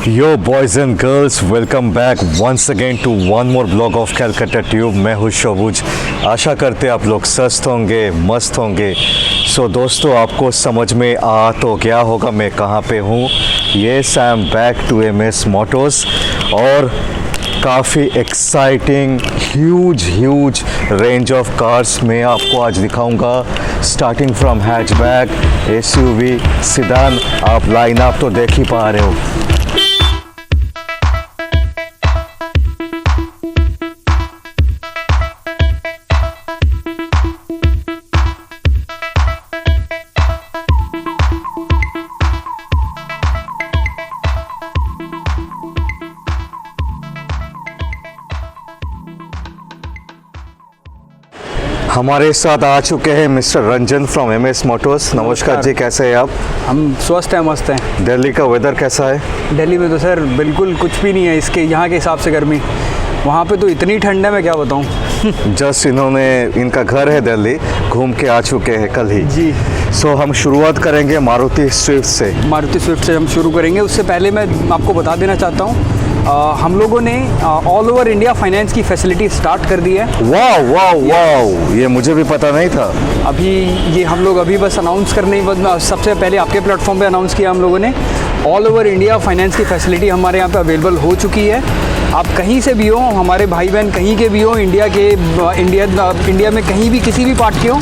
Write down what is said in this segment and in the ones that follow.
Yo boys and girls, welcome back once again to one more vlog of Calcutta Tube। मैं हूँ शोबुज। आशा करते आप लोग स्वस्थ होंगे, मस्त होंगे। सो दोस्तों, आपको समझ में आ तो गया होगा मैं कहाँ पे हूँ। Yes, I am back to MS motors और काफ़ी exciting huge range of cars मैं आपको आज दिखाऊंगा। Starting from hatchback, SUV, sedan. आप लाइन अप तो देख ही पा रहे हो। हमारे साथ आ चुके हैं mister Ranjan from MS Motors. नमस्कार जी, कैसे हैं आप? हम स्वस्थ हैं, मस्त हैं। दिल्ली का वेदर कैसा है? दिल्ली में तो सर बिल्कुल कुछ भी नहीं है इसके यहाँ के हिसाब से गर्मी। वहाँ पे तो इतनी ठंड है, मैं क्या बताऊँ। जस्ट इनका घर है दिल्ली, घूम के आ चुके हैं कल ही जी। सो हम शुरुआत करेंगे मारुति स्विफ्ट से। मारुति स्विफ्ट से हम शुरू करेंगे। उससे पहले मैं आपको बता देना चाहता हूँ, हम लोगों ने ऑल ओवर इंडिया फाइनेंस की फैसिलिटी स्टार्ट कर दी है। वाह वाह वाह, ये मुझे भी पता नहीं था। अभी ये हम लोग अभी बस अनाउंस करने सबसे पहले आपके प्लेटफॉर्म पे अनाउंस किया हम लोगों ने। ऑल ओवर इंडिया फाइनेंस की फैसिलिटी हमारे यहाँ पे अवेलेबल हो चुकी है। आप कहीं से भी हो, हमारे भाई बहन कहीं के भी हो, इंडिया में कहीं भी किसी भी पार्ट के हो,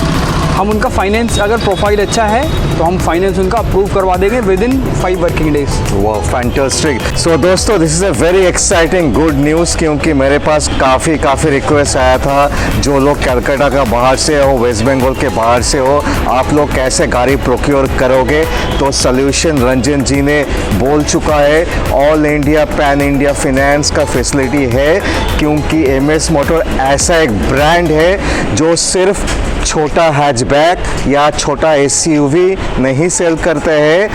हम उनका फाइनेंस, अगर प्रोफाइल अच्छा है तो हम फाइनेंस उनका अप्रूव करवा देंगे विद इन 5 वर्किंग डेज। वाह, फैंटास्टिक। सो दोस्तों, this is a very exciting good news, क्योंकि मेरे पास काफ़ी रिक्वेस्ट आया था। जो लोग कलकत्ता का बाहर से हो, वेस्ट बंगाल के बाहर से हो, आप लोग कैसे गाड़ी प्रोक्योर करोगे, तो सोल्यूशन रंजन जी ने बोल चुका है। All India pan India finance का फैसिलिटी है, क्योंकि MS मोटर ऐसा एक ब्रांड है जो सिर्फ छोटा हैचबैक या छोटा SUV नहीं सेल करते हैं।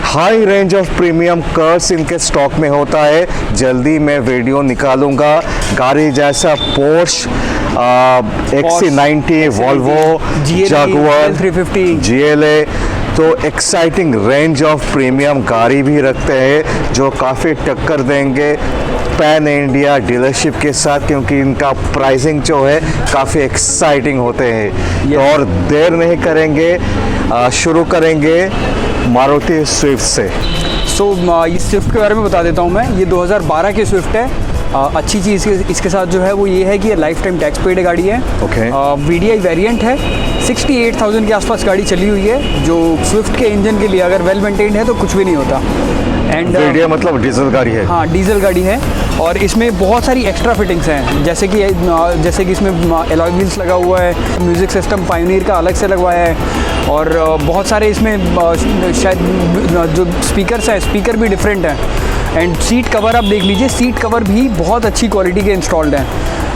High range of premium cars इनके स्टॉक में होता है। जल्दी मैं वीडियो निकालूंगा गाड़ी जैसा Porsche, XC90, Volvo, Jaguar, 350, GLA। तो एक्साइटिंग रेंज ऑफ प्रीमियम गाड़ी भी रखते हैं जो काफ़ी टक्कर देंगे पैन इंडिया डीलरशिप के साथ, क्योंकि इनका प्राइसिंग जो है काफ़ी एक्साइटिंग होते हैं। तो और देर नहीं करेंगे, शुरू करेंगे मारुति स्विफ्ट से। इस स्विफ्ट के बारे में बता देता हूँ मैं। ये 2012 की स्विफ्ट है। अच्छी चीज़ इसके साथ जो है वो ये है कि ये लाइफ टाइम टैक्स पेड गाड़ी है। ओके। VDI वेरिएंट है। 68,000 के आसपास गाड़ी चली हुई है, जो स्विफ्ट के इंजन के लिए अगर वेल मेंटेन्ड है तो कुछ भी नहीं होता। एंड VDI मतलब डीजल गाड़ी है? हाँ, डीजल गाड़ी है। और इसमें बहुत सारी एक्स्ट्रा फिटिंग्स हैं, जैसे कि इसमें अलॉय व्हील्स लगा हुआ है, म्यूज़िक सिस्टम पायोनियर का अलग से लगवाया है, और बहुत सारे इसमें शायद जो स्पीकर्स हैं, स्पीकर भी डिफरेंट हैं। एंड सीट कवर आप देख लीजिए, सीट कवर भी बहुत अच्छी क्वालिटी के इंस्टॉल्ड हैं।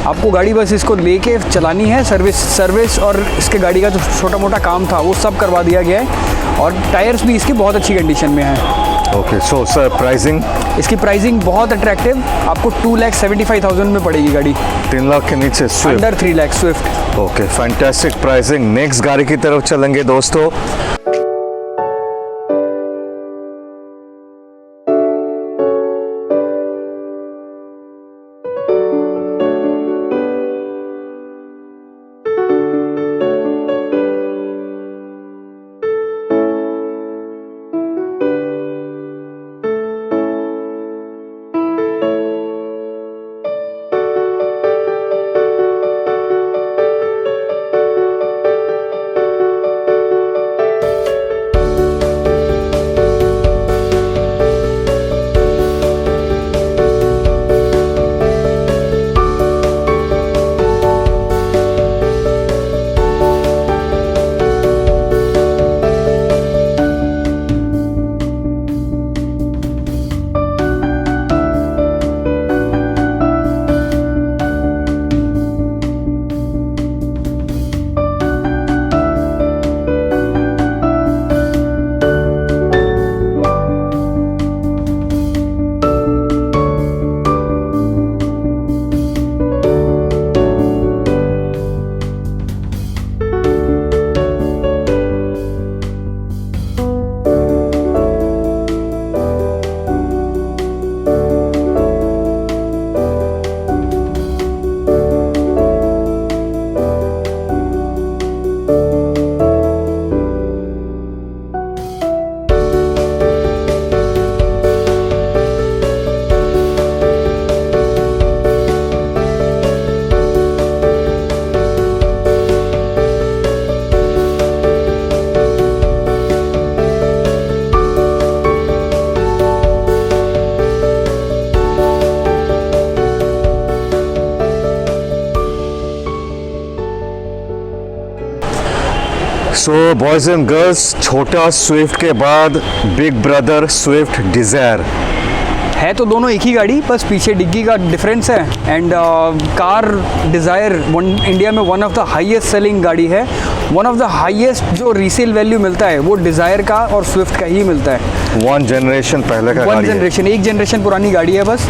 आपको गाड़ी बस इसको लेके चलानी है। सर्विस और इसके गाड़ी का जो छोटा मोटा काम था वो सब करवा दिया गया है, और टायर्स भी इसकी बहुत अच्छी कंडीशन में हैं। ओके। So sir, pricing? इसकी प्राइसिंग बहुत अट्रैक्टिव, आपको 2,75,000 में पड़ेगी गाड़ी। 3 लाख के नीचे Swift? Under 3 lakh Swift. Okay, fantastic pricing. Next गाड़ी की तरफ चलेंगे दोस्तों। सो बॉयज एंड गर्ल्स, छोटा स्विफ्ट के बाद बिग ब्रदर स्विफ्ट डिज़ायर। है तो दोनों एक ही गाड़ी, बस पीछे डिग्गी का डिफरेंस है। एंड कार डिज़ायर इंडिया में one of the highest selling गाड़ी है। वन ऑफ द हाईएस्ट जो रीसेल वैल्यू मिलता है वो डिज़ायर का और स्विफ्ट का ही मिलता है। वन जनरेशन पहले का गाड़ी है। एक जनरेशन पुरानी गाड़ी है बस।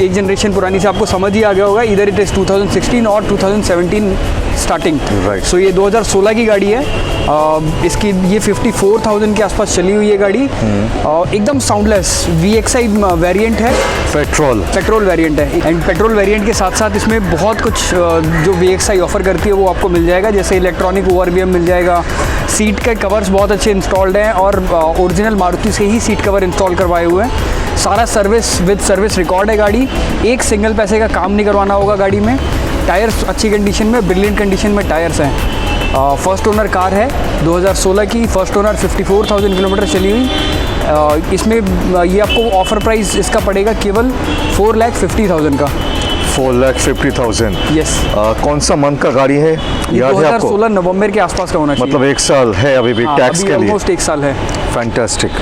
एक जनरेशन पुरानी से आपको समझ ही आ गया होगा, इधर इट इज़ 2016 और 2017 स्टार्टिंग। Right. सो ये 2016 की गाड़ी है। इसकी ये 54,000 के आसपास चली हुई है गाड़ी। एकदम साउंडलेस VXI वेरिएंट है। पेट्रोल वेरिएंट है। एंड पेट्रोल वेरिएंट के साथ साथ इसमें बहुत कुछ जो VXI ऑफर करती है वो आपको मिल जाएगा, जैसे इलेक्ट्रॉनिक ORVM मिल जाएगा। सीट के कवर्स बहुत अच्छे इंस्टॉल्ड हैं और ओरिजिनल मारुति से ही सीट कवर इंस्टॉल करवाए हुए हैं। सारा सर्विस विद सर्विस रिकॉर्ड है गाड़ी। एक सिंगल पैसे का काम नहीं करवाना होगा गाड़ी में। टायर्स अच्छी कंडीशन में, ब्रिलियंट कंडीशन में टायर्स हैं। फर्स्ट ओनर कार है 2016 की। फर्स्ट ओनर 54,000 किलोमीटर चली हुई। इसमें ये आपको ऑफर प्राइस इसका पड़ेगा केवल 4,50,000 का। 4,50,000। यस। कौन सा मंथ का गाड़ी है, याद है आपको? 2016 नवंबर के आसपास का होना चाहिए। मतलब 1 साल है अभी भी टैक्स के लिए। ऑलमोस्ट 1 साल है। फैंटास्टिक।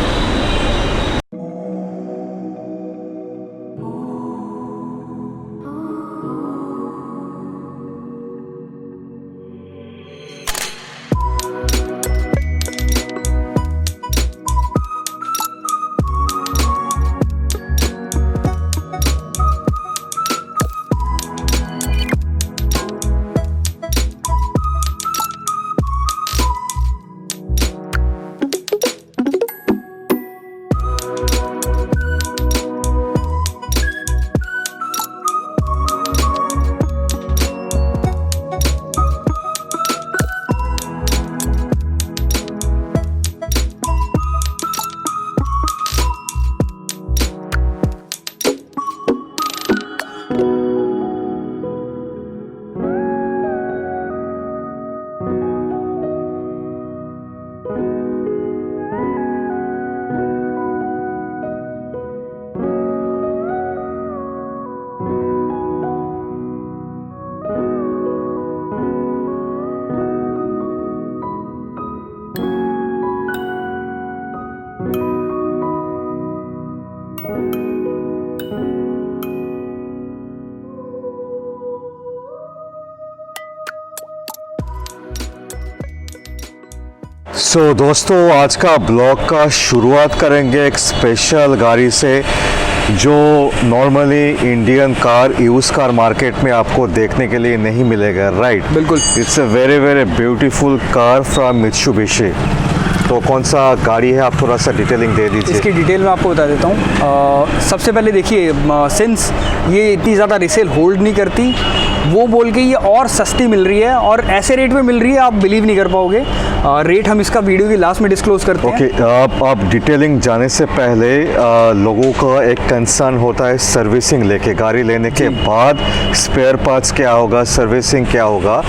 सो दोस्तों, आज का ब्लॉग का शुरुआत करेंगे एक स्पेशल गाड़ी से जो normally Indian car use car market में आपको देखने के लिए नहीं मिलेगा। राइट, बिल्कुल। It's a very very beautiful car from Mitsubishi. तो कौन सा गाड़ी है, आप थोड़ा सा डिटेलिंग दे दीजिए। इसकी डिटेल मैं आपको बता देता हूँ। सबसे पहले देखिए, सिंस ये इतनी ज़्यादा रिसेल होल्ड नहीं करती, वो बोल के ये और सस्ती मिल रही है और ऐसे रेट में मिल रही है आप बिलीव नहीं कर पाओगे। रेट हम इसका वीडियो की लास्ट में डिस्क्लोज करते हैं। ओके, आप डिटेलिंग जाने से पहले लोगों का एक कंसर्न होता है सर्विसिंग लेके। गाड़ी लेने के बाद स्पेयर पार्ट्स क्या होगा, सर्विसिंग क्या होगा,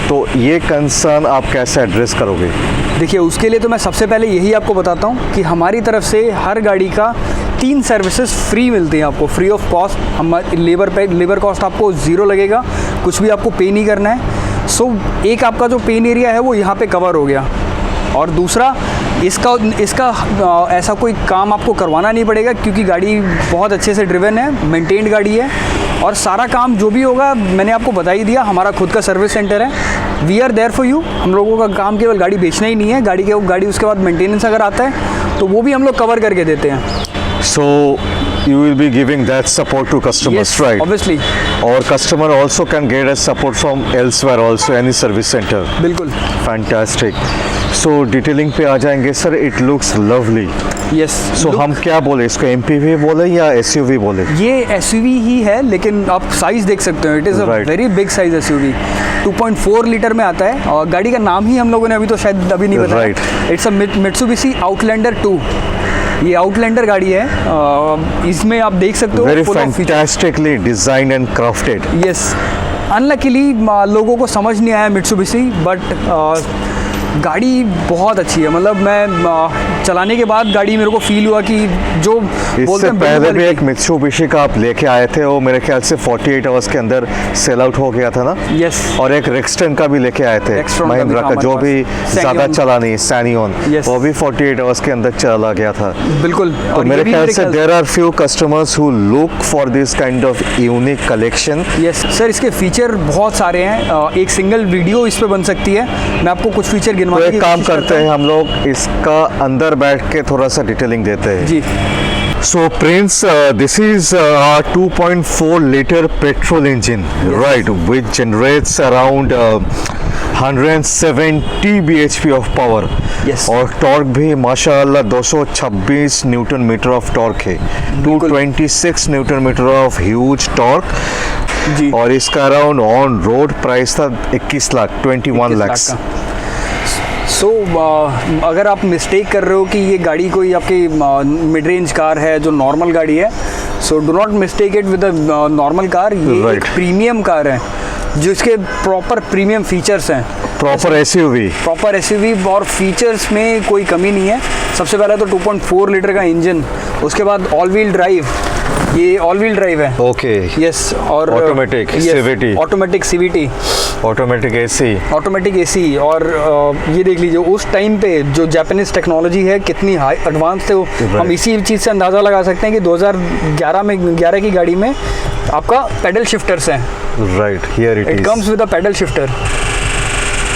तो ये कंसर्न आप कैसे एड्रेस करोगे? देखिए, उसके लिए तो मैं सबसे पहले यही आपको बताता हूँ कि हमारी तरफ से हर गाड़ी का 3 सर्विसेज फ्री मिलती हैं आपको, फ्री ऑफ कॉस्ट। हमारे लेबर कॉस्ट आपको 0 लगेगा, कुछ भी आपको पे नहीं करना है। सो एक आपका जो पेन एरिया है वो यहाँ पे कवर हो गया, और दूसरा इसका ऐसा कोई काम आपको करवाना नहीं पड़ेगा क्योंकि गाड़ी बहुत अच्छे से ड्रिवन है, मेंटेन्ड गाड़ी है, और सारा काम जो भी होगा मैंने आपको बता ही दिया। हमारा खुद का सर्विस सेंटर है, we are there for you. हम लोगों का काम केवल गाड़ी बेचना ही नहीं है, गाड़ी उसके बाद मेंटेनेंस अगर आता है तो वो भी हम लोग कवर करके देते हैं। So you will be giving that support to customers, Yes, right? obviously. Or customer also can get a support from elsewhere also, any service center. बिल्कुल। Fantastic. So detailing पे आ जाएंगे sir. It looks lovely. Yes. So हम क्या बोले इसको, MPV बोले या SUV बोले? ये SUV ही है, लेकिन आप साइज़ देख सकते हो, it is a Right. Very big size SUV। 2.4 litre में आता है, और गाड़ी का नाम ही हम लोगों ने अभी तो शायद अभी नहीं बताया। Right. It's a Mitsubishi Outlander 2। ये आउटलैंडर गाड़ी है। इसमें आप देख सकते हो Very fantastically designed and crafted. Yes, unluckily लोगों को समझ नहीं आया मित्सुबिशी, बट गाड़ी बहुत अच्छी है। मतलब मैं चलाने के बाद गाड़ी मेरे को फील हुआ कि जो बोलते इससे हैं पहले भी एक मित्सुबिशी का आप लेके आए थे, वो मेरे ख्याल से 48 आवर्स के अंदर सेल आउट हो गया था ना। यस, और एक रेक्सटन का भी लेके आए थे, Rexton का महिंद्रा भी का, जो हमारे भी पास। ज़्यादा Sanion। चला नहीं, सैनियन, Yes। वो भी 48 आवर्स के अंदर चला गया था। बिल्कुल। तो मेरे ख्याल से there are few customers who look for this kind of unique collection. Yes sir, इसके फीचर बहुत सारे हैं, एक सिंगल वीडियो इस पे बन सकती है। मैं आपको कुछ फीचर तो गिनवाने एक की काम कोशिश करते करता हैं, हम लोग इसका अंदर बैठ के थोड़ा सा डिटेलिंग देते हैं। हूं। जी So Prince, this is our 2.4 liter petrol engine, right, which generates around 170 bhp of power. Yes. और टॉर्क भी माशाल्लाह 226 न्यूटन मीटर ऑफ टॉर्क है, 226 newton metre of huge torque. जी। और इसका अराउंड ऑन रोड प्राइस था 21 लाख, 21 लाख। सो अगर आप मिस्टेक कर रहे हो कि ये गाड़ी कोई आपकी मिड रेंज कार है, जो नॉर्मल गाड़ी है, so do not mistake it with a normal car. ये एक Right। प्रीमियम कार है, जो इसके प्रॉपर प्रीमियम फीचर्स हैं, प्रॉपर एसयूवी। प्रॉपर एसयूवी, और फीचर्स में कोई कमी नहीं है। सबसे पहले तो 2.4 लीटर का इंजन, उसके बाद ऑल व्हील ड्राइव, ये ऑल व्हील ड्राइव है। ओके। यस। और Automatic CVT। Automatic CVT, automatic AC. Automatic AC. और ये देख लीजिए उस टाइम पे जो जापानीज टेक्नोलॉजी है कितनी हाई एडवांस थे वो। हम इसी चीज़ से अंदाज़ा लगा सकते हैं कि 2011 की गाड़ी में आपका पेडल शिफ्टर्स हैं। Right, here it it is. Comes with a pedal shifter.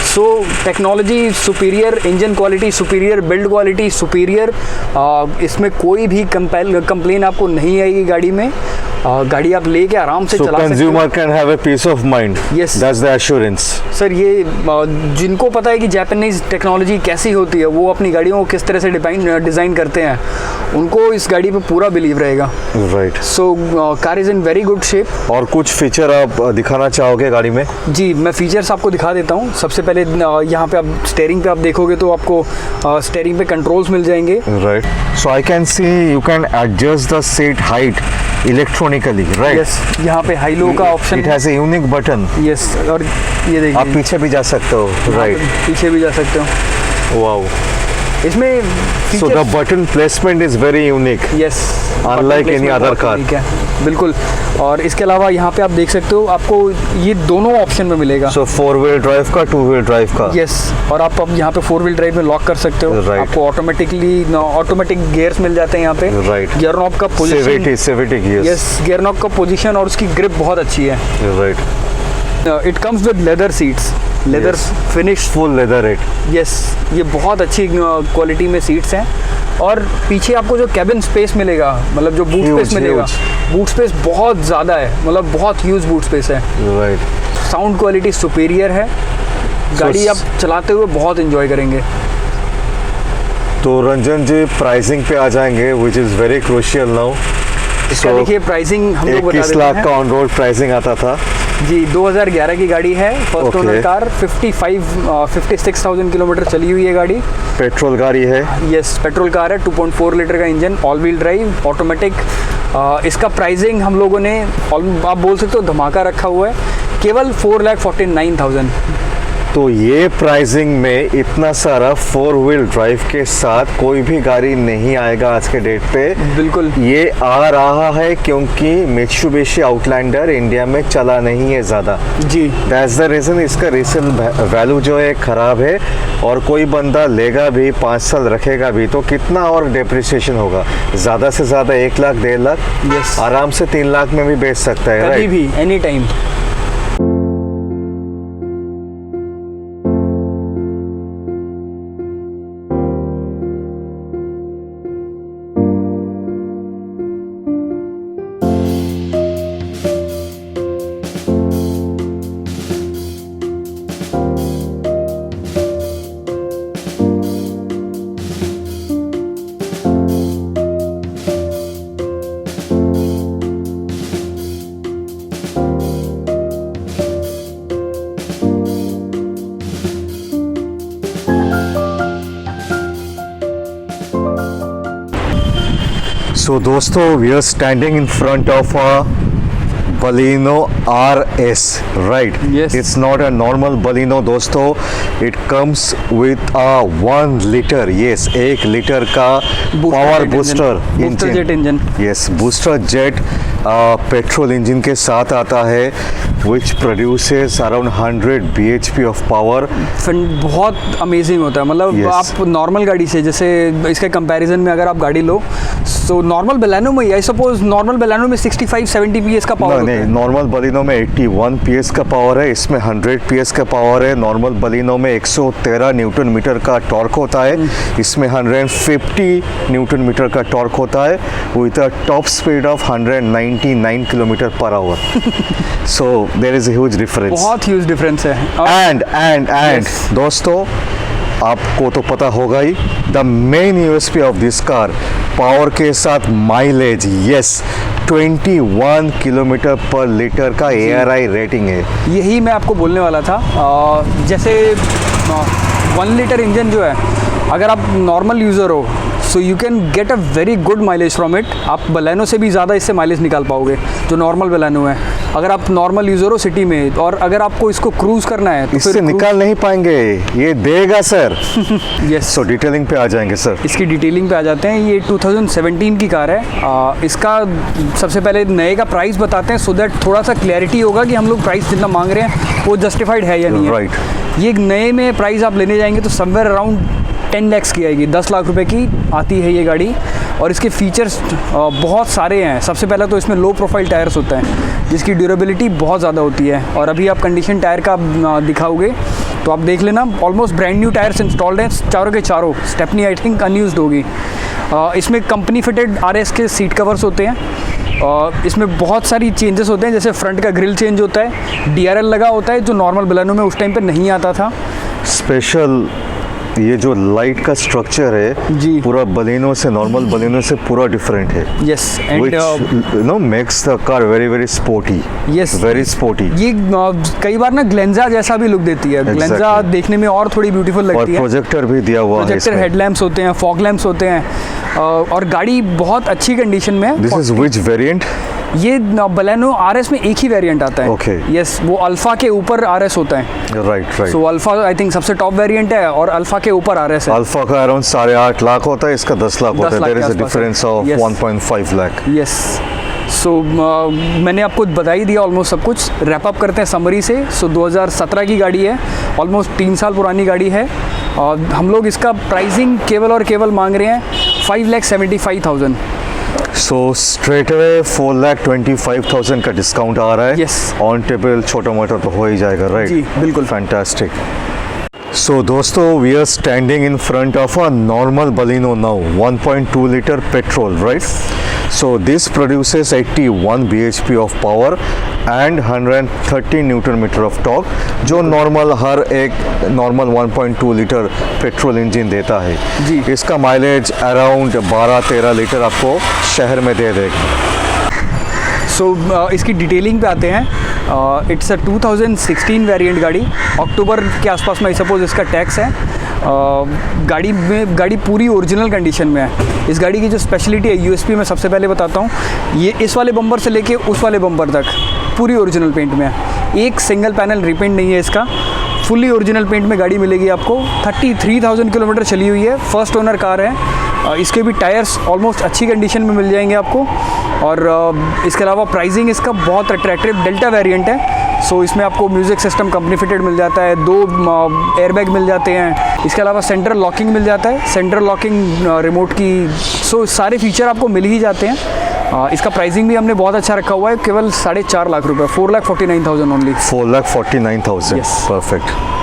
So technology superior, engine quality superior, build quality superior. इसमें कोई भी कंप्लेन आपको नहीं आएगी गाड़ी में। गाड़ी आप लेके आराम से So चला सकते हो। consumer can have a peace of mind. Yes. That's the assurance. Sir ये जिनको पता है कि जापानीज टेक्नोलॉजी कैसी होती है, वो अपनी गाड़ियों को किस तरह से डिज़ाइन करते हैं, उनको इस गाड़ी पे पूरा बिलीव रहेगा। Right. So car is in very good shape. और कुछ फीचर आप दिखाना चाहोगे गाड़ी में? जी, मैं फीचर्स आपको दिखा देता हूँ। सबसे पहले यहाँ पे आप स्टेयरिंग पे आप देखोगे तो आपको स्टेयरिंग पे कंट्रोल्स मिल जाएंगे। Right. So I can see you can adjust the seat height electronically, right? Yes, यहाँ पे हाई लो का option It has a unique button. Yes. और ये आप देखिए पीछे भी जा सकते हो, right? पीछे भी जा सकते हो। Wow. इसमें So the button placement is very unique. Yes, Unlike any other car. बिल्कुल। और इसके अलावा यहाँ पे आप देख सकते हो, आपको ये दोनों ऑप्शन में मिलेगा। So 4-wheel drive का, 2-wheel drive का। यस। और आप अब यहाँ पे 4 व्हील ड्राइव में लॉक कर सकते हो। Right। आपको ऑटोमेटिक गियर्स मिल जाते हैं यहाँ पे। Right। गियर नॉब का position, CVT gears. Yes, gear knob का पोजीशन और उसकी ग्रिप बहुत अच्छी है। Right. It comes with leather seats, leather finish. Full leather it. Yes, ये बहुत अच्छी क्वालिटी में सीट्स हैं। और पीछे आपको जो कैबिन स्पेस मिलेगा, मतलब जो बूट Huge, स्पेस मिलेगा, बूट स्पेस बहुत ज़्यादा है, मतलब बहुत ह्यूज बूट स्पेस है। Right. साउंड क्वालिटी सुपीरियर है। गाड़ी आप चलाते हुए बहुत एंजॉय करेंगे। तो रंजन जी, प्राइसिंग पे आ जाएंगे, which is very crucial now. इसका देखिए प्राइसिंग हम लोग बता 21 देते लाख हैं। का ऑन रोड प्राइसिंग आता था। जी, 2011 की गाड़ी है, first Okay। Owner car, 56,000 kilometre चली हुई है गाड़ी। पेट्रोल गाड़ी है। यस, पेट्रोल कार है, 2.4 लीटर का engine, all wheel drive, automatic. इसका प्राइसिंग हम लोगों ने आप बोल सकते हो धमाका रखा हुआ है, केवल 4,49,000। तो ये प्राइसिंग में इतना सारा 4-wheel ड्राइव के साथ कोई भी गाड़ी नहीं आएगा आज के डेट पे। बिल्कुल। ये आ रहा है क्योंकि मित्सुबिशी आउटलैंडर इंडिया में चला नहीं है ज़्यादा। जी, दैट्स द रीज़न इसका रीसेल वैल्यू जो है ख़राब है। और कोई बंदा लेगा भी, 5 साल रखेगा भी, तो कितना और डेप्रिसिएशन होगा? ज़्यादा से ज़्यादा 1 लाख, 1.5 लाख। यस, आराम से 3 लाख में भी बेच सकता है, कभी राइट? भी, एनी टाइम। So दोस्तों, we are standing in front of a Baleno RS, right? Yes. It's not a normal Baleno दोस्तों. It comes with a 1 liter, yes, 1 litre का power booster booster jet engine. Yes booster jet petrol engine के साथ आता है which produces around 100 bhp of power. बहुत amazing होता है. मतलब Yes. आप नॉर्मल गाड़ी से, जैसे इसके कंपैरिजन में अगर आप गाड़ी लो, सो नॉर्मल बेलानो में, आई सपोज नॉर्मल बेलानो में 65-70 PS का पावर होता नहीं, है. नॉर्मल बलिनो में 81 PS का पावर है, इसमें 100 PS का पावर है. नॉर्मल बलिनो में 113 न्यूटन मीटर का टॉर्क होता है, इसमें 150 न्यूटन मीटर का टॉर्क होता है with a top speed of 199 kilometre per hour. So there is a huge difference. बहुत ह्यूज डिफरेंस है. And Yes. दोस्तों आपको तो पता होगा ही, the main USP of this car power के साथ mileage. Yes 21 kilometre per litre का ARI रेटिंग है. यही मैं आपको बोलने वाला था. जैसे 1 लीटर इंजन जो है, अगर आप नॉर्मल यूज़र हो, so you can get a very good mileage from it. आप बलेनो से भी ज़्यादा इससे माइलेज निकाल पाओगे जो नॉर्मल बलेनो है, अगर आप नॉर्मल यूज़र हो सिटी में. और अगर आपको इसको क्रूज़ करना है तो इससे निकाल नहीं पाएंगे, ये देगा सर. यस. सो डिटेलिंग पे आ जाएंगे सर. इसकी डिटेलिंग पे आ जाते हैं. ये 2017 की कार है. इसका सबसे पहले नए का प्राइस बताते हैं, सो दैट थोड़ा सा क्लैरिटी होगा कि हम लोग प्राइस जितना मांग रहे हैं वो जस्टिफाइड है या नहीं है. राइट. ये नए में प्राइस आप लेने जाएंगे तो समवेयर अराउंड 10 lakhs की आएगी. 10 लाख रुपए की आती है ये गाड़ी. और इसके फीचर्स बहुत सारे हैं. सबसे पहला तो इसमें लो प्रोफाइल टायर्स होते हैं जिसकी ड्यूरेबिलिटी बहुत ज़्यादा होती है. और अभी आप कंडीशन टायर का दिखाओगे तो आप देख लेना, almost brand new tyres installed हैं चारों के चारों. स्टेपनी आई थिंक अनयूज्ड होगी. इसमें कंपनी फिटेड RS के सीट कवर्स होते हैं. इसमें बहुत सारी चेंजेस होते हैं, जैसे फ्रंट का ग्रिल चेंज होता है, DRL लगा होता है जो नॉर्मल बलेनो में उस टाइम पे नहीं आता था. स्पेशल ये जो लाइट का स्ट्रक्चर है जी. पूरा बलेनो से, नॉर्मल बलेनो से पूरा डिफरेंट है. Yes. which and makes the car very sporty. Yes. very sporty. ये कई बार ना ग्लेंजा जैसा भी लुक देती है. ग्लेंजा देखने में और थोड़ी ब्यूटीफुल और लगती है. प्रोजेक्टर भी दिया हुआ है प्रोजेक्टर इसमें. हेडलैम्प्स होते हैं, फॉग लैम्प्स होते हैं. और गाड़ी बहुत अच्छी कंडीशन में है. This is which variant? ये बलेनो RS में एक ही वेरिएंट आता है. Okay. यस, वो अल्फा के ऊपर RS होता है. Right. So alpha I think सबसे टॉप वेरिएंट है और अल्फा के ऊपर RS है. अल्फा का अराउंड 8.5 लाख होता है, इसका 10 लाख होता है. 10 देयर इज लाख अ के आसपास डिफरेंस है. Of Yes. 1.5 लाख. यस. सो मैंने आपको बता ही दिया ऑलमोस्ट सब कुछ. रैप अप करते हैं समरी से. सो 2017 की गाड़ी है, ऑलमोस्ट 3 साल पुरानी गाड़ी है. और हम लोग इसका प्राइसिंग केवल और केवल मांग रहे हैं 5,75,000. सो स्ट्रेट अवे 4,25,000 का डिस्काउंट आ रहा है. Yes. ऑन टेबल छोटा मोटा तो हो ही जाएगा. राइट. जी, बिल्कुल. फैंटास्टिक. So दोस्तों we are standing in front of a normal Baleno now, 1.2 liter petrol, right? So this produces 81 bhp of power and 130 Newton meter of torque, जो नॉर्मल हर एक normal 1.2 litre petrol engine देता है. जी. इसका mileage around 12-13 litre आपको शहर में दे देगा. सो इसकी डिटेलिंग पे आते हैं. इट्स अ 2016 वेरिएंट गाड़ी. अक्टूबर के आसपास में आई सपोज इसका टैक्स है. गाड़ी पूरी ओरिजिनल कंडीशन में है. इस गाड़ी की जो स्पेशलिटी है, यूएसपी मैं सबसे पहले बताता हूँ. ये इस वाले बम्पर से लेके उस वाले बम्पर तक पूरी ओरिजिनल पेंट में है. एक सिंगल पैनल रिपेंट नहीं है इसका. फुल्ली ओरिजिनल पेंट में गाड़ी मिलेगी आपको. 33,000 किलोमीटर चली हुई है. फर्स्ट ओनर कार है. इसके भी टायर्स ऑलमोस्ट अच्छी कंडीशन में मिल जाएंगे आपको. और इसके अलावा प्राइसिंग इसका बहुत अट्रैक्टिव. डेल्टा वेरिएंट है. सो इसमें आपको म्यूज़िक सिस्टम कंपनी फिटेड मिल जाता है. 2 एयरबैग मिल जाते हैं. इसके अलावा सेंट्रल लॉकिंग मिल जाता है. सेंट्रल लॉकिंग रिमोट की. सो सारे फीचर आपको मिल ही जाते हैं. इसका प्राइसिंग भी हमने बहुत अच्छा रखा हुआ है. केवल 4.5 लाख रुपये. 4,49,000 ओनली. 4,49,000. Yes. परफेक्ट.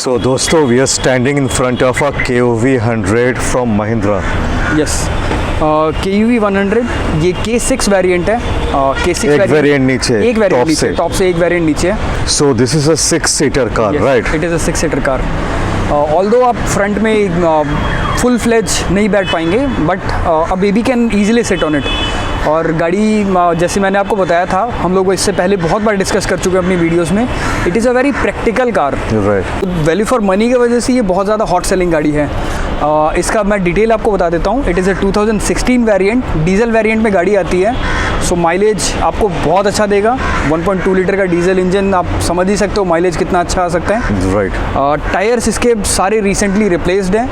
So दोस्तों, we are standing in front of a KUV 100 from Mahindra. Yes KUV 100 ये K6 वेरिएंट है। K6 एक वेरिएंट नीचे, एक वेरिएंट टॉप नीचे, से। टॉप से एक वेरिएंट नीचे है। So this is a 6-seater car, right? It is a 6 seater car. Although आप फ्रंट में फुल फ्लेज नहीं बैठ पाएंगे, but a baby can easily sit on it. और गाड़ी जैसे मैंने आपको बताया था, हम लोग इससे पहले बहुत बार डिस्कस कर चुके हैं अपनी वीडियोस में, it is a very practical car. Right. Value for money की वजह से ये बहुत ज़्यादा हॉट सेलिंग गाड़ी है। इसका मैं डिटेल आपको बता देता हूँ। It is a 2016 variant, diesel variant में गाड़ी आती है। सो माइलेज आपको बहुत अच्छा देगा। 1.2 लीटर का डीजल इंजन, आप समझ ही सकते हो माइलेज कितना अच्छा आ सकता है। Right. टायर्स इसके सारे रिसेंटली रिप्लेस्ड हैं।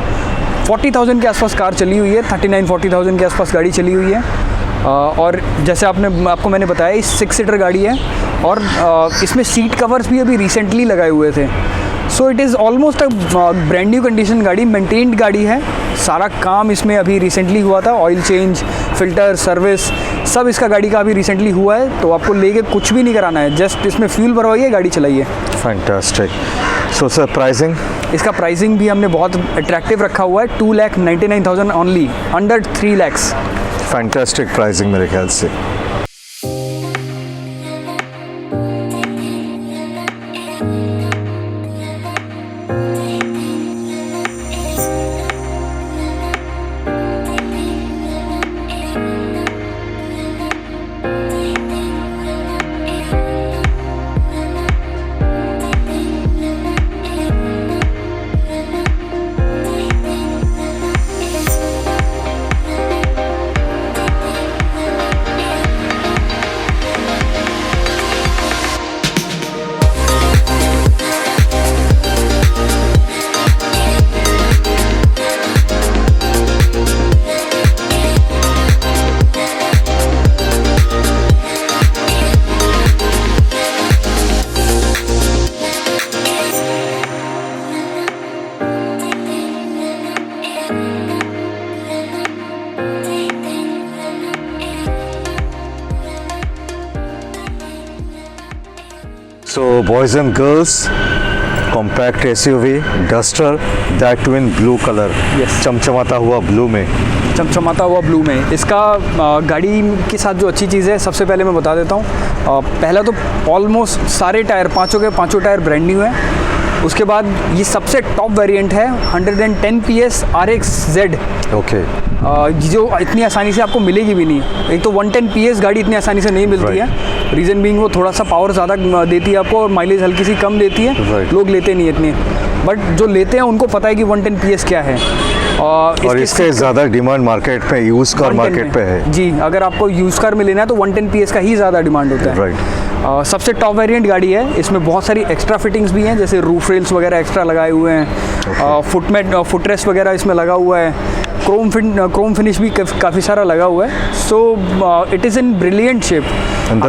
40,000 के आसपास कार चली हुई है, 39-40,000 के आसपास गाड़ी चली हुई है। और जैसे आपको मैंने बताया, इस 6 सीटर गाड़ी है और इसमें सीट कवर्स भी अभी रिसेंटली लगाए हुए थे। So it is almost a brand new condition गाड़ी, मेंटेन्ड गाड़ी है। सारा काम इसमें अभी रिसेंटली हुआ था, ऑयल चेंज, फिल्टर, सर्विस, सब इसका गाड़ी का अभी रिसेंटली हुआ है। तो आपको लेके कुछ भी नहीं कराना है, जस्ट इसमें फ्यूल भरवाइए, गाड़ी चलाइए। Fantastic. So sir, pricing? इसका प्राइसिंग भी हमने बहुत अट्रैक्टिव रखा हुआ है, 2,99,000 only, under 3 lakhs। Fantastic pricing मेरे ख्याल से। So boys and girls, compact SUV Duster, that too in blue color. Yes. चमचमाता हुआ ब्लू में। चमचमाता हुआ ब्लू में। इसका गाड़ी के साथ जो अच्छी चीज़ है, सबसे पहले मैं बता देता हूँ। पहला तो ऑलमोस्ट सारे टायर, पाँचों के पाँचों टायर ब्रांड न्यू है। उसके बाद ये सबसे टॉप वेरिएंट है 110 PS RXZ, ओके। जो इतनी आसानी से आपको मिलेगी भी नहीं। एक तो 110 PS गाड़ी इतनी आसानी से नहीं मिलती है। रीज़न बीइंग वो थोड़ा सा पावर ज़्यादा देती है आपको और माइलेज हल्की सी कम देती है। Right. लोग लेते नहीं इतनी, बट जो लेते हैं उनको पता है कि 110 PS क्या है। और इसके ज़्यादा डिमांड मार्केट पे, यूज़ कार मार्केट पे है। जी, अगर आपको यूज़ कार में लेना है तो 110 PS का ही ज़्यादा डिमांड होता है। राइट। सबसे टॉप वेरिएंट गाड़ी है। इसमें बहुत सारी एक्स्ट्रा फिटिंग्स भी हैं, जैसे रूफ रेल्स वगैरह एक्स्ट्रा लगाए हुए हैं। फुट रेस्ट वगैरह इसमें लगा हुआ है। क्रोम फिनिश भी काफ़ी सारा लगा हुआ है। So it is in brilliant shape. And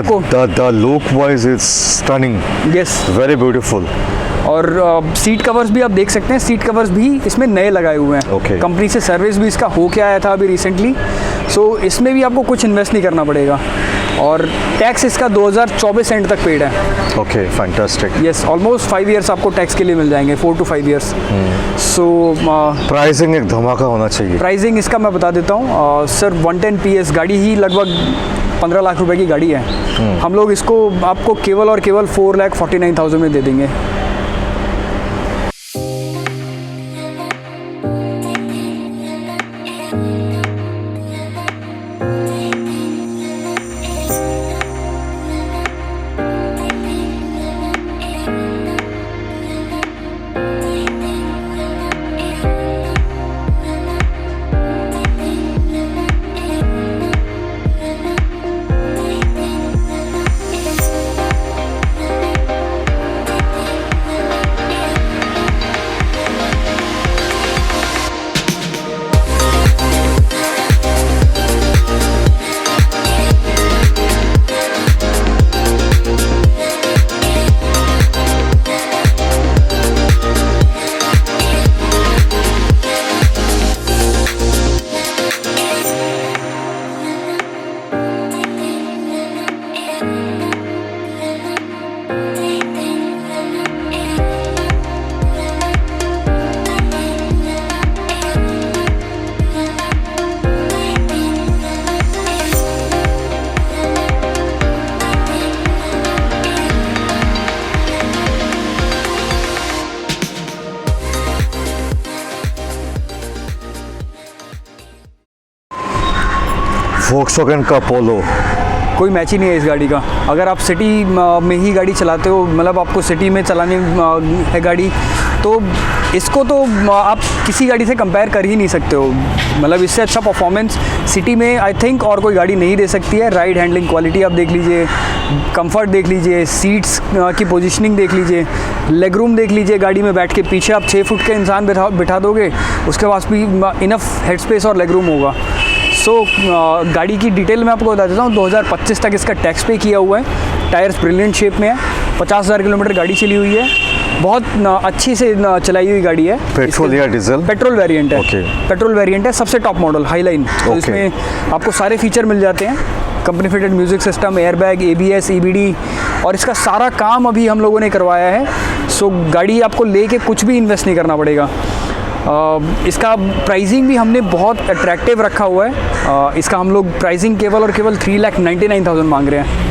the look wise it's stunning. Yes. Very beautiful. और सीट कवर्स भी आप देख सकते हैं, सीट कवर्स भी इसमें नए लगाए हुए हैं। Okay. कंपनी से सर्विस भी इसका हो के आया था अभी रिसेंटली। सो इसमें भी आपको कुछ इन्वेस्ट नहीं करना पड़ेगा। और टैक्स इसका 2024 एंड तक पेड है। Okay, fantastic. Yes, almost 5 years आपको टैक्स के लिए मिल जाएंगे, 4 to 5 ईयर्स। सो प्राइसिंग एक धमाका होना चाहिए। प्राइसिंग इसका मैं बता देता हूँ। सर 110 PS गाड़ी ही लगभग 15 लाख रुपए की गाड़ी है। हम लोग इसको आपको केवल और केवल 4,49,000 में दे देंगे। वोक्सवैगन का पोलो, कोई मैच ही नहीं है इस गाड़ी का। अगर आप सिटी में ही गाड़ी चलाते हो, मतलब आपको सिटी में चलाने है गाड़ी, तो इसको तो आप किसी गाड़ी से कंपेयर कर ही नहीं सकते हो। मतलब इससे अच्छा परफॉर्मेंस सिटी में आई थिंक और कोई गाड़ी नहीं दे सकती है। राइड हैंडलिंग क्वालिटी आप देख लीजिए, कंफर्ट देख लीजिए, सीट्स की पोजीशनिंग देख लीजिए, लेग रूम देख लीजिए। गाड़ी में बैठ के पीछे आप 6 फुट के इंसान बिठा दोगे, उसके पास भी इनफ हेड स्पेस और लेग रूम होगा। गाड़ी की डिटेल मैं आपको बता देता हूँ। 2025 तक इसका टैक्स पे किया हुआ है। टायर्स ब्रिलियंट शेप में है। 50,000 किलोमीटर गाड़ी चली हुई है। बहुत अच्छी से चलाई हुई गाड़ी है। पेट्रोल या डीजल? पेट्रोल वेरिएंट है। Okay. पेट्रोल वेरिएंट है, सबसे टॉप मॉडल हाईलाइन। तो इसमें आपको सारे फीचर मिल जाते हैं। Company fitted music system, airbag, ABS, EBD, और इसका सारा काम अभी हम लोगों ने करवाया है। गाड़ी आपको लेके कुछ भी इन्वेस्ट नहीं करना पड़ेगा। इसका प्राइसिंग भी हमने बहुत अट्रैक्टिव रखा हुआ है। इसका हम लोग प्राइसिंग केवल और केवल 3,99,000 मांग रहे हैं।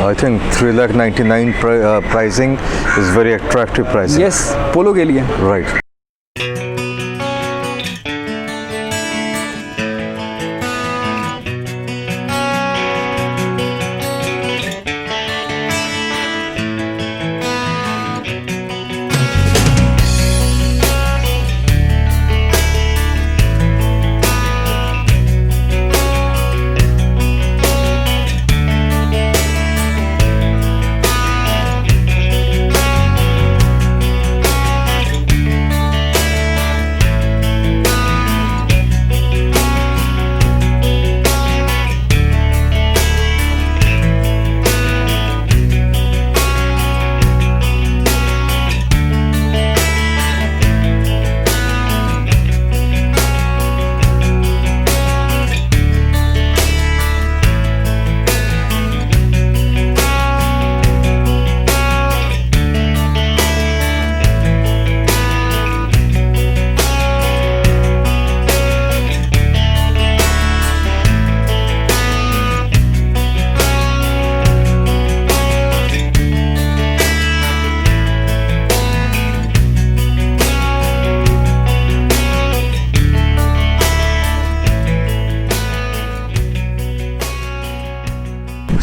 I think 3,99,000 pricing is very attractive pricing. Yes, पोलो के लिए। Right.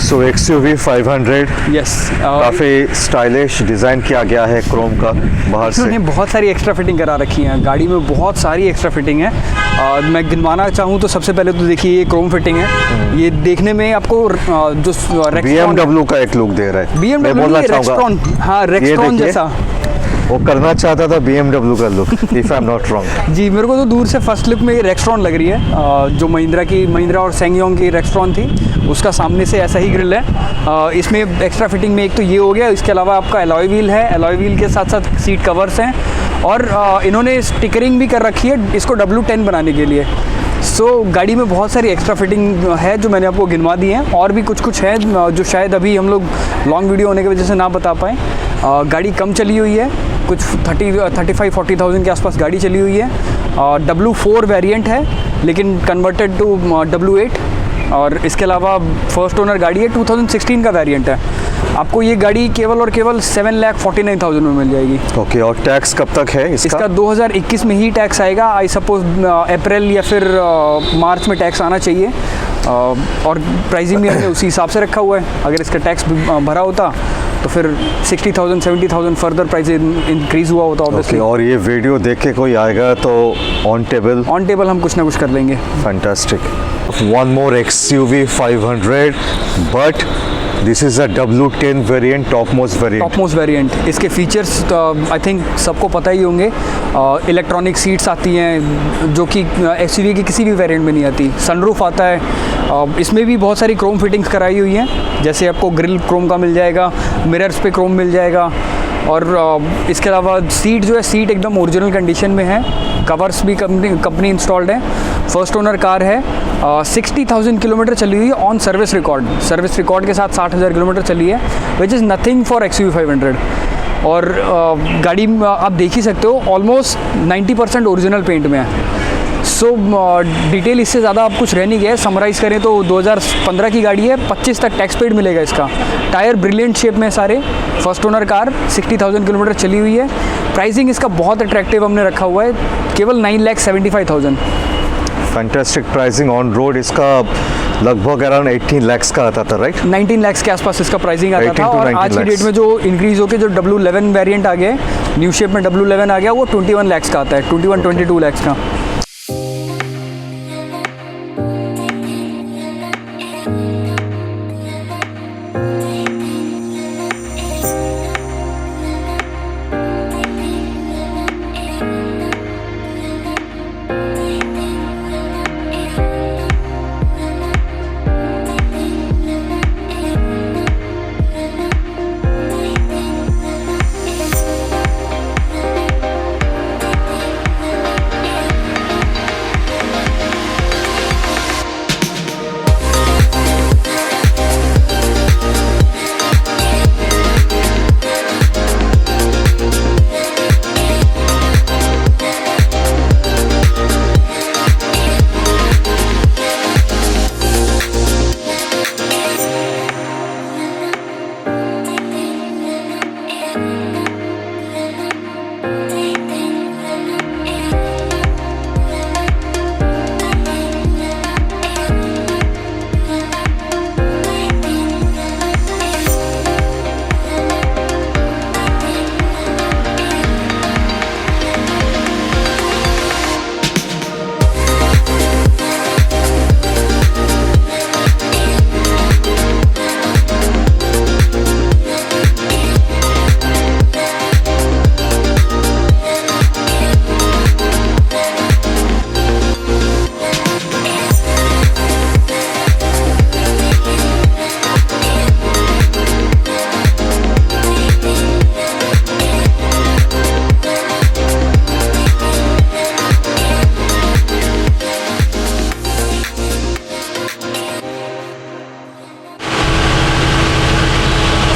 सो XUV 500 यस, काफ़ी स्टाइलिश डिज़ाइन किया गया है क्रोम का बाहर से। उन्होंने बहुत सारी एक्स्ट्रा फिटिंग करा रखी हैं गाड़ी में, बहुत सारी एक्स्ट्रा फिटिंग है। मैं गिनवाना चाहूँ तो सबसे पहले तो देखिए ये क्रोम फिटिंग है। ये देखने में आपको जो BMW का एक लुक दे रहा है। BMW मैं बोलना चाहूँगा, हाँ, रेक्सट्रॉन जैसा वो करना चाहता था BMW का look, if I am not wrong. जी, मेरे को तो दूर से फर्स्ट लुक में ये रेक्सट्रॉन लग रही है। जो महिंद्रा और सैंगयोंग की रेक्सट्रॉन थी, उसका सामने से ऐसा ही ग्रिल है। इसमें एक्स्ट्रा फिटिंग में एक तो ये हो गया, इसके अलावा आपका एलॉय व्हील है। एलॉय व्हील के साथ साथ सीट कवर्स हैं, और इन्होंने स्टिकरिंग भी कर रखी है इसको W10 बनाने के लिए। गाड़ी में बहुत सारी एक्स्ट्रा फिटिंग है जो मैंने आपको गिनवा दी है, और भी कुछ है जो शायद अभी हम लोग लॉन्ग वीडियो होने की वजह से ना बता पाएँ। गाड़ी कम चली हुई है, कुछ 35-40,000 के आसपास गाड़ी चली हुई है। W4 वेरिएंट है, लेकिन कन्वर्टेड टू W8। और इसके अलावा फर्स्ट ओनर गाड़ी है, 2016 का वेरिएंट है। आपको ये गाड़ी केवल और केवल 7,49,000 में मिल जाएगी। ओके, और टैक्स कब तक है इसका? 2021 में ही टैक्स आएगा। आई सपोज अप्रैल या फिर मार्च में टैक्स आना चाहिए। और प्राइसिंग भी हमने उसी हिसाब से रखा हुआ है। अगर इसका टैक्स भरा होता तो फिर 60,000-70,000 फर्दर प्राइस इंक्रीज़ हुआ होता ऑब्वियसली। और ये वीडियो देख के कोई आएगा तो ऑन टेबल हम कुछ ना कुछ कर लेंगे। Fantastic. One more XUV 500, but this is a W10 variant, top most variant. इसके फीचर्स आई थिंक सबको पता ही होंगे। इलेक्ट्रॉनिक सीट्स आती हैं जो कि XUV की किसी भी वेरिएंट में नहीं आती। सनरूफ आता है। इसमें भी बहुत सारी क्रोम फिटिंग्स कराई हुई हैं, जैसे आपको ग्रिल क्रोम का मिल जाएगा, मिरर्स पे क्रोम मिल जाएगा। और इसके अलावा सीट जो है, सीट एकदम ओरिजिनल कंडीशन में है। कवर्स भी कंपनी इंस्टॉल्ड है। फर्स्ट ओनर कार है। 60,000 किलोमीटर चली हुई है ऑन सर्विस रिकॉर्ड के साथ 60,000 किलोमीटर चली है, which is nothing for XUV 500। और गाड़ी आप देख ही सकते हो ऑलमोस्ट 90% ओरिजिनल पेंट में है। डिटेल इससे ज़्यादा आप कुछ रह नहीं गया है। समराइज़ करें तो 2015 की गाड़ी है, 25 तक टैक्स पेड मिलेगा इसका। टायर ब्रिलियंट शेप में सारे। फर्स्ट ओनर कार, 60,000 किलोमीटर चली हुई है। प्राइसिंग इसका बहुत अट्रैक्टिव हमने रखा हुआ है, केवल 9,75,000। Fantastic pricing. ऑन रोड इसका लगभग अराउंड 18 lakhs का आता था, राइट? 19 lakhs के आसपास इसका प्राइसिंग आता 18 था, to और 19 आज की डेट lakhs। में जो इंक्रीज़ होकर जो W11 वेरिएंट आ गया है, न्यू शेप में W11 आ गया, वो 21 lakhs का आता है, 22 lakhs का।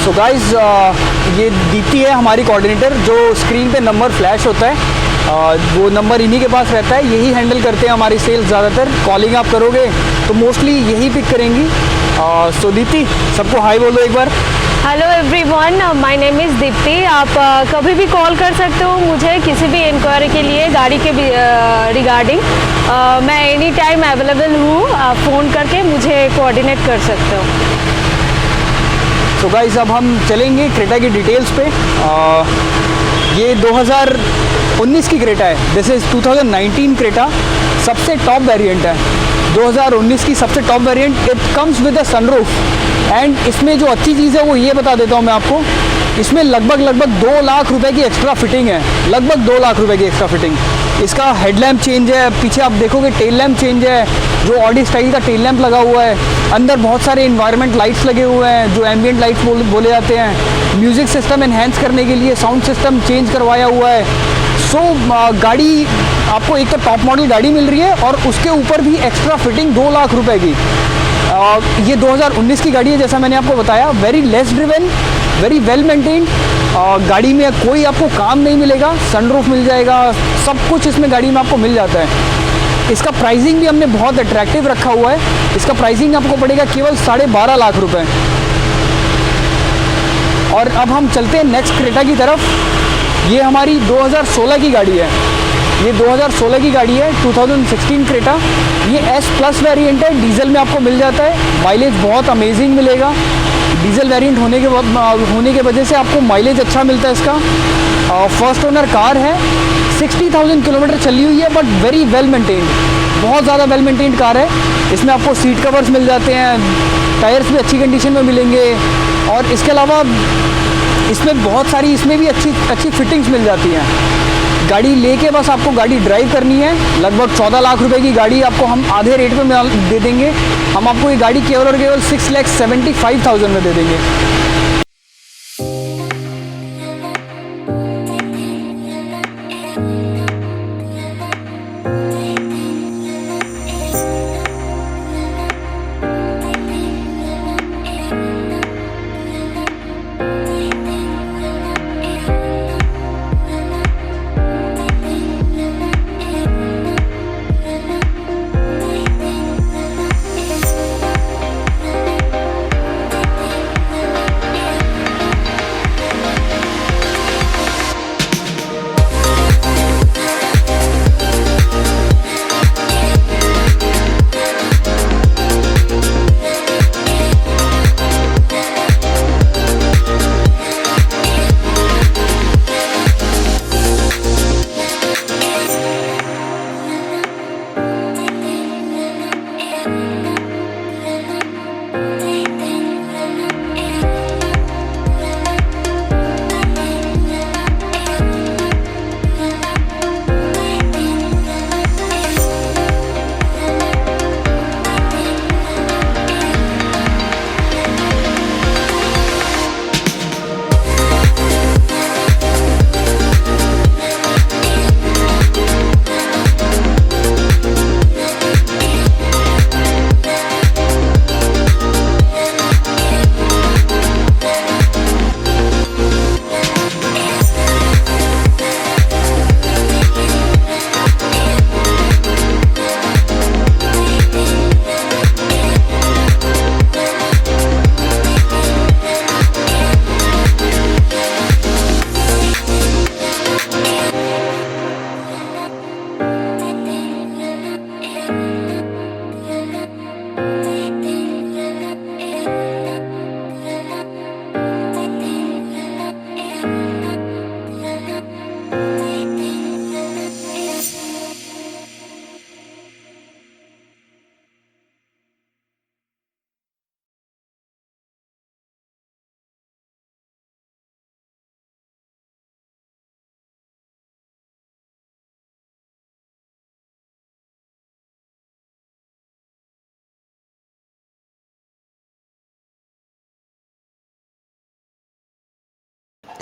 सो गाइस, ये दीप्ति है हमारी कोऑर्डिनेटर, जो स्क्रीन पे नंबर फ्लैश होता है वो नंबर इन्हीं के पास रहता है, यही हैंडल करते हैं हमारी सेल्स। ज़्यादातर कॉलिंग आप करोगे तो मोस्टली यही पिक करेंगी। सो दीप्ति, सबको हाय बोलो एक बार। Hello everyone, my name is Deepti. आप कभी भी कॉल कर सकते हो मुझे किसी भी इंक्वायरी के लिए गाड़ी के रिगार्डिंग। मैं एनी टाइम अवेलेबल हूँ, आप फ़ोन करके मुझे कोऑर्डिनेट कर सकते हो। तो गाइस, अब हम चलेंगे क्रेटा की डिटेल्स पे। ये 2019 की क्रेटा है, दिस इज़ 2019 क्रेटा, सबसे टॉप वेरिएंट है 2019 की, सबसे top variant. It comes with a sunroof, and इसमें जो अच्छी चीज़ है वो ये बता देता हूँ मैं आपको, इसमें लगभग 2 लाख रुपए की एक्स्ट्रा फिटिंग है, लगभग 2 लाख रुपए की एक्स्ट्रा फिटिंग। इसका हेडलैम्प चेंज है, पीछे आप देखोगे टेल लैम्प चेंज है, जो ऑडी स्टाइल का टेल लैम्प लगा हुआ है। अंदर बहुत सारे इन्वायरमेंट लाइट्स लगे हुए हैं, जो एम्बियंट लाइट्स बोले जाते हैं। म्यूज़िक सिस्टम एनहेंस करने के लिए साउंड सिस्टम चेंज करवाया हुआ है। सो गाड़ी आपको एक तो टॉप मॉडल गाड़ी मिल रही है, और उसके ऊपर भी एक्स्ट्रा फिटिंग 2 लाख रुपए की। ये 2019 की गाड़ी है, जैसा मैंने आपको बताया। Very less driven, very well maintained. गाड़ी में कोई आपको काम नहीं मिलेगा, सनरूफ मिल जाएगा, सब कुछ इसमें गाड़ी में आपको मिल जाता है। इसका प्राइसिंग भी हमने बहुत अट्रैक्टिव रखा हुआ है। इसका प्राइसिंग आपको पड़ेगा केवल 12.5 लाख रुपए। और अब हम चलते हैं नेक्स्ट क्रेटा की तरफ। ये हमारी 2016 की गाड़ी है, ये 2016 की गाड़ी है, 2016 क्रेटा। ये S+ वेरिएंट है, डीजल में आपको मिल जाता है। माइलेज बहुत अमेजिंग मिलेगा, डीजल वेरिएंट होने के वजह से आपको माइलेज अच्छा मिलता है इसका। फर्स्ट ओनर कार है, 60,000 किलोमीटर चली हुई है, बट वेरी वेल मेंटेन्ड, बहुत ज़्यादा वेल मेंटेन्ड कार है। इसमें आपको सीट कवर्स मिल जाते हैं, टायर्स भी अच्छी कंडीशन में मिलेंगे, और इसके अलावा इसमें बहुत सारी इसमें भी अच्छी फिटिंग्स मिल जाती हैं। गाड़ी लेके बस आपको गाड़ी ड्राइव करनी है। लगभग 14 लाख रुपए की गाड़ी आपको हम आधे रेट पे दे देंगे। हम आपको ये गाड़ी केवल और केवल 6,75,000 में दे देंगे।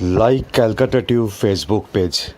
like Calcutta Tube Facebook page.